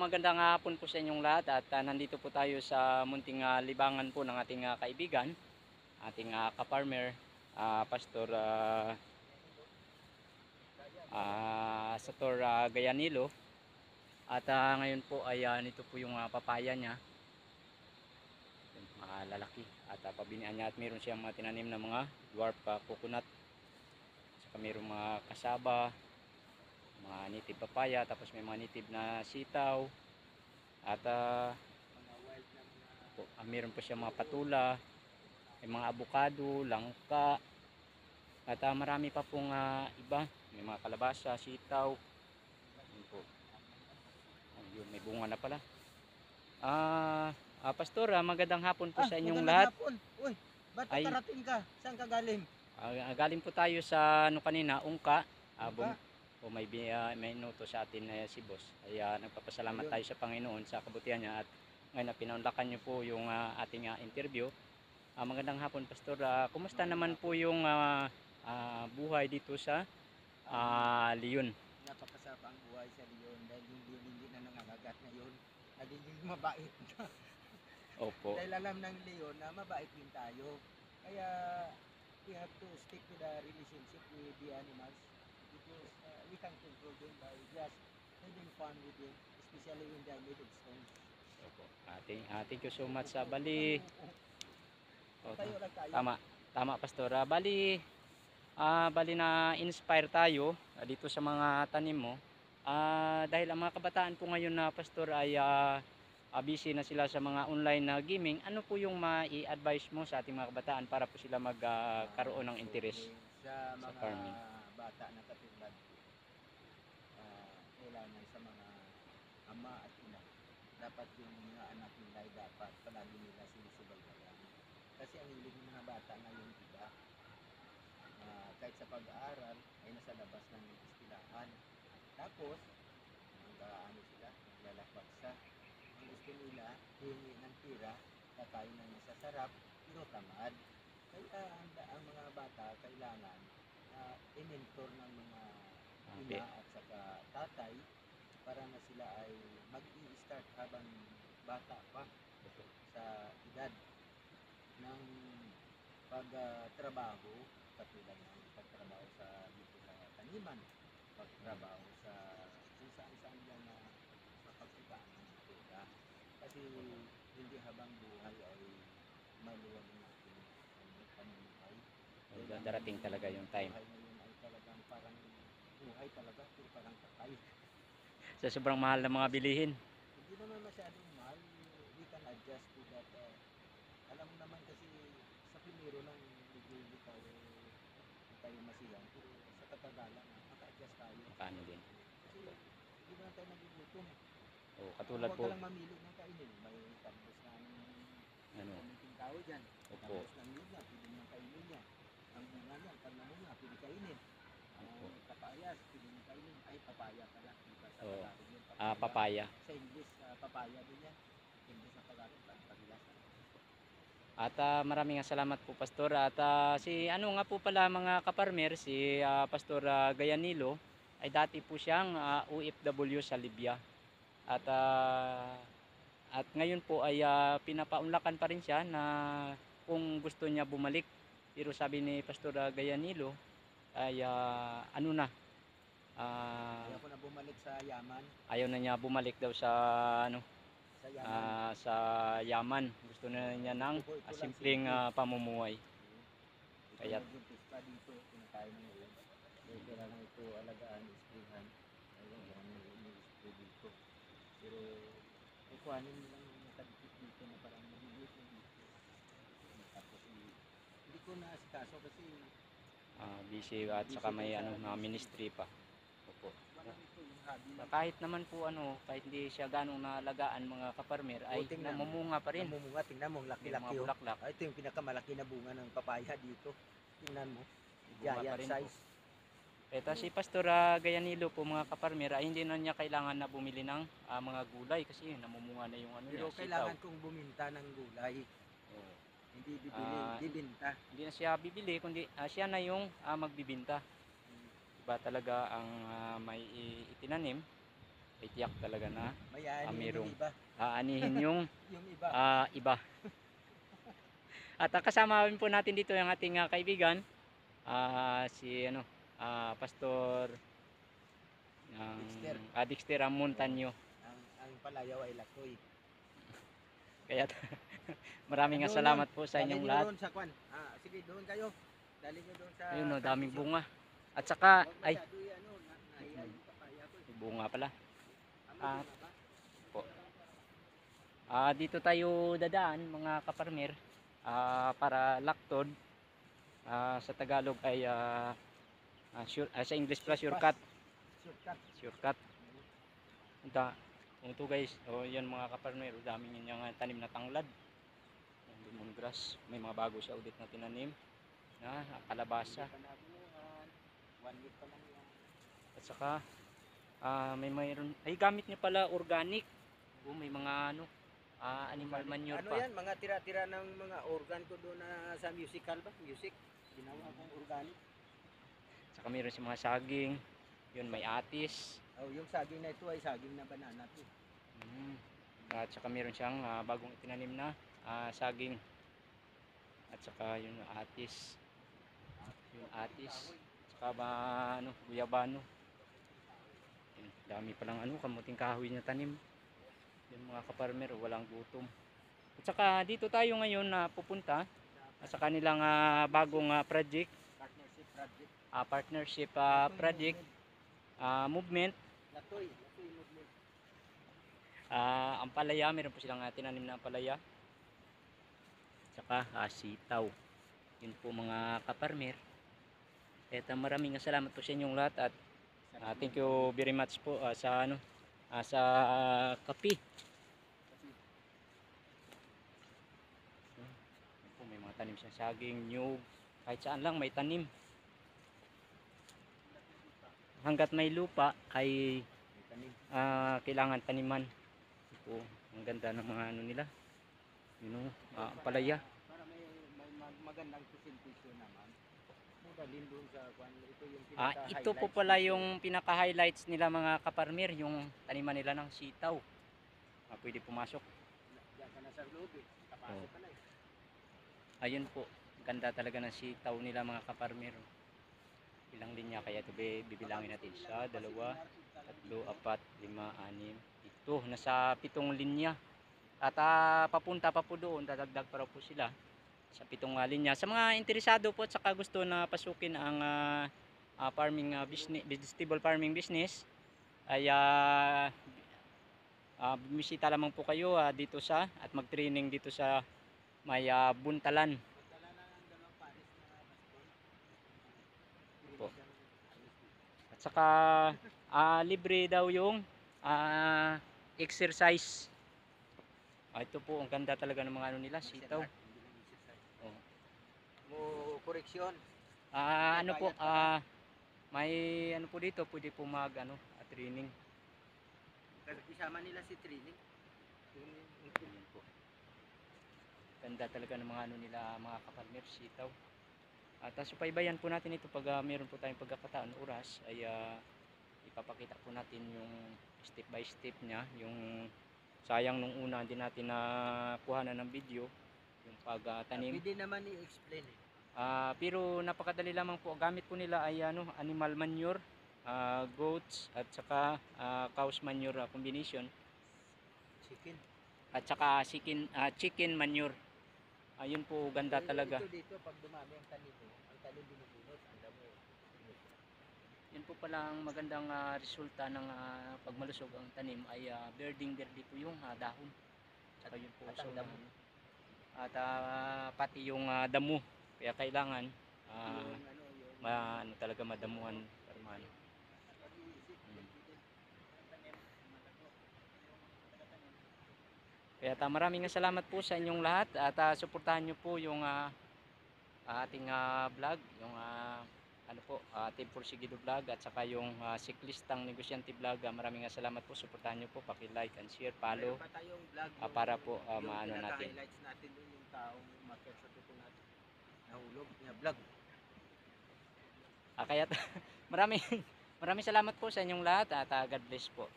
magandang hapon po sa inyong lahat at nandito po tayo sa munting libangan po ng ating kaibigan, ating ka-farmer, Pastor Sator Gayanilo. At ngayon po ay nito po yung papaya niya, lalaki at pabinian niya, at meron siyang mga tinanim na mga dwarf coconut, saka mayroong mga kasaba, mga native papaya, tapos may mga native na sitaw, at meron po siya mga patula, may mga abukado, langka, at marami pa pong iba, may mga kalabasa, sitaw. Yun po. Yun, may bunga na pala. Pastor, magandang hapon po sa inyong lahat. Hapon. Uy, ba't karating ka? Saan ka galing? Galing po tayo sa kanina, Ungka. Ungka? May inuto sa atin si boss. Ay nagpapasalamat tayo sa Panginoon sa kabutihan niya, at ngayon pinaunlakan niyo po yung ating interview. Magandang hapon, Pastor. Kumusta naman po yung buhay dito sa Leon? Napakasarap ang buhay sa Leon dahil hindi na nangangagat ngayon. Nagiging mabait na. Opo. Dahil alam ng Leon na mabait din tayo. Kaya we have to stick to the relationship with the animals because we can control them by just having fun with them, especially in the native stones. Opo. Thank you so much. Bali, tayo. Tama, Pastor. Bali na inspire tayo dito sa mga tanim mo. Dahil ang mga kabataan po ngayon na Pastor ay busy na sila sa mga online na gaming. Ano po yung mai-advise mo sa ating mga kabataan para po sila magkaroon ng interest sa farming? Bata na katulad ko, kailangan sa mga ama at ina, dapat yung mga anak nila ay dapat palagi nila sinisibaybayan. Kasi ang hilig ng mga bata ngayon, diba, kahit sa pag-aaral ay nasa labas ng eskwelahan. Tapos mag-aano sila, maglalakbaksa. Ang gusto nila, hihingi ng tira, kakain na niya sa sarap, pero tamad. Kaya ang mga bata kailangan i-mentor ng mga ina at saka tatay para na sila ay mag-i-start habang bata pa sa edad ng pagtrabaho, katulad ng pagtrabaho dito sa taniman, pagtrabaho sa kung saan yan na mapagkitaan ng pera. Kasi hindi habang buhay ay maluwag ng ating pamumuhay. Darating talaga yung time. Buhay ngayon ay talagang parang buhay talaga, pero parang patay. Sa sobrang mahal ng mga bilihin. Hindi naman masyadong mahal. We can adjust to that. Alam mo naman kasi sa primero lang medyo tayo masiyan, pero sa katagalan maka-adjust tayo. Paano din? Kasi hindi naman tayo nagugutom. Katulad po. Huwag ka lang mamili ng kainin. May talbos ng kamiting tao dyan. Talbos ng nyug na, pwede niyang kainin niya. Ang bunga niya, ang tanong niya, pwede kainin. Papayas, pwede niyang kainin. Ay, papaya pala. Diba sa Tagalog yun? Papaya. Sa English, papaya din yan. English sa Tagalog, paglasan. At maraming salamat po, Pastor. At si ano nga po pala mga kaparmer, si Pastor Gayanilo ay dati po siyang OFW sa Libya. At ngayon po ay pinapaunlakan pa rin siya na kung gusto niya bumalik. Pero sabi ni Pastor Gayanilo ay ayaw ko na bumalik sa Yaman. Ayaw na niya bumalik daw sa sa Yaman. Gusto na niya ng simpleng pamumuhay. Kaya dito, pinakain ng ulan. Kaya lang ito alagaan, isprihan. Ayun, yan yung ispray dito. Pero kukuhanin mo lang yung nakadikit dito na parang malilit na dito. Tapos hindi ko na asikaso kasi busy at saka may ministry pa. Opo. Kahit naman po kahit hindi siya ganong nalagaan mga kaparmer ay namumunga pa rin. Namumunga, tingnan mo, laki-laki yung bulaklak. Ito yung pinakamalaki na bunga ng papaya dito. Tingnan mo, giant size. Ito si Pastor Gayanilo po mga kaparmer ay hindi na niya kailangan na bumili ng mga gulay kasi namumunga na yung Pero niya. Kailangan kong buminta ng gulay. Hindi bibili, bibinta. Hindi na siya bibili kundi siya na yung magbibinta. Iba talaga ang may itinanim ay tiyak talaga na May aanin merong yung iba. aanihin yung Yung iba. iba. At kasama rin po natin dito yung ating kaibigan, si ano, Pastor Dexter. Dexter Montaño. Ang palayaw ay Latoy. Kaya maraming Doon, salamat po sa Dalhin inyong nyo lahat. doon sa kwan. Sige, doon kayo. Dalhin nyo doon sa... Ayun no, daming transisyon. bunga. At saka, Huwag ay, masyado nahiya yung papaya ko. bunga pala. Bunga ba? Po. Dito tayo dadaan mga kaparmer, para laktod. Sa Tagalog ay sa English pala shortcut. Shortcut. Shortcut. Ito guys, yan mga kaparmer, daming yung tanim na tanglad. Yung lemongrass, may mga bago siya ulit na tinanim na kalabasa. One week pa lang yan. At saka mayroon ay gamit niya pala organic. May mga animal manure Ano pa. yan? Mga tira-tira ng mga organ ko doon na sa musical ba? Music. Ginawa kong organic. Saka mayroon si mga saging. Yun, may atis. Yung saging na ito ay saging na banana to. At saka mayroon siyang bagong itinanim na saging. At saka yung atis. Yung atis. Saka guyabano. Yun, dami palang kamuting kahoy na tanim. Yung mga kaparmer, walang gutom. At saka dito tayo ngayon pupunta sa kanilang bagong project. Partnership project. Partnership project. Movement. Latoy movement. Ang palaya, meron po silang tinanim na palaya. Saka sitaw. Yun po mga kaparmer. At maraming salamat po sa inyong lahat at thank you very much po sa kape. May mga tanim siya, saging, nyug, kahit saan lang may tanim. Hanggat may lupa ay kailangan taniman. Ito, ang ganda ng mga nila. Palaya. Para may magandang presentation naman. Dalhin doon sa kwan. Ito yung Ito po pala yung pinaka-highlights nila mga kaparmer, yung taniman nila ng sitaw. Pwede pumasok. Diyan ka na sa loob eh. Kapasok ka na eh. Ayun po, ganda talaga ng sitaw nila mga kaparmer. Ilang linya kaya ito bibilangin natin? 1, 2, 3, 4, 5, 6, 7. Nasa 7 linya. At papunta pa po doon, dadagdag pa raw po sila sa 7 linya. Sa mga interesado po at saka gusto na pasukin ang farming business, vegetable farming business, ay bumisita lamang po kayo dito at mag-training dito sa may Buntalan. Po. At saka libre daw yung exercise. Ito po, ang ganda talaga ng mga nila, sitaw. Koreksyon. Ano po, may po dito, pwede po training. Isama nila si training. Ayan po. Ganda talaga ng mga nila, mga kaparmer, sitaw. At supaybayan po natin ito pag meron po tayong pagkakataon, oras, ay ipapakita po natin yung step by step niya. Yung sayang nung una hindi natin nakuhanan ng video yung pagtanim. Pwede naman i-explain eh. Pero napakadali lamang po. Gamit po nila ay animal manure, goats at saka cow's manure combination. Chicken. At saka chicken manure. Ayun po, ganda talaga. Ito dito pag dumami ang tanim mo, ang tanim binubunot, ang damo. Yun po pala ang magandang resulta ng pagmalusog ang tanim ay berding-berde po yung dahon. Saka yun po At ang damo. At pati yung damo. Kaya kailangan talaga madamuhan. Kaya maraming salamat po sa inyong lahat at suportahan nyo po yung ating vlog, yung Team Porsigido vlog at saka yung Siklistang Negosyante vlog. Maraming salamat po, suportahan nyo po, paki-like and share, follow para po maano natin. Highlights natin doon yung taong umakyat sa tuto natin. Nahulog niya vlog. Kaya maraming salamat po sa inyong lahat at God bless po.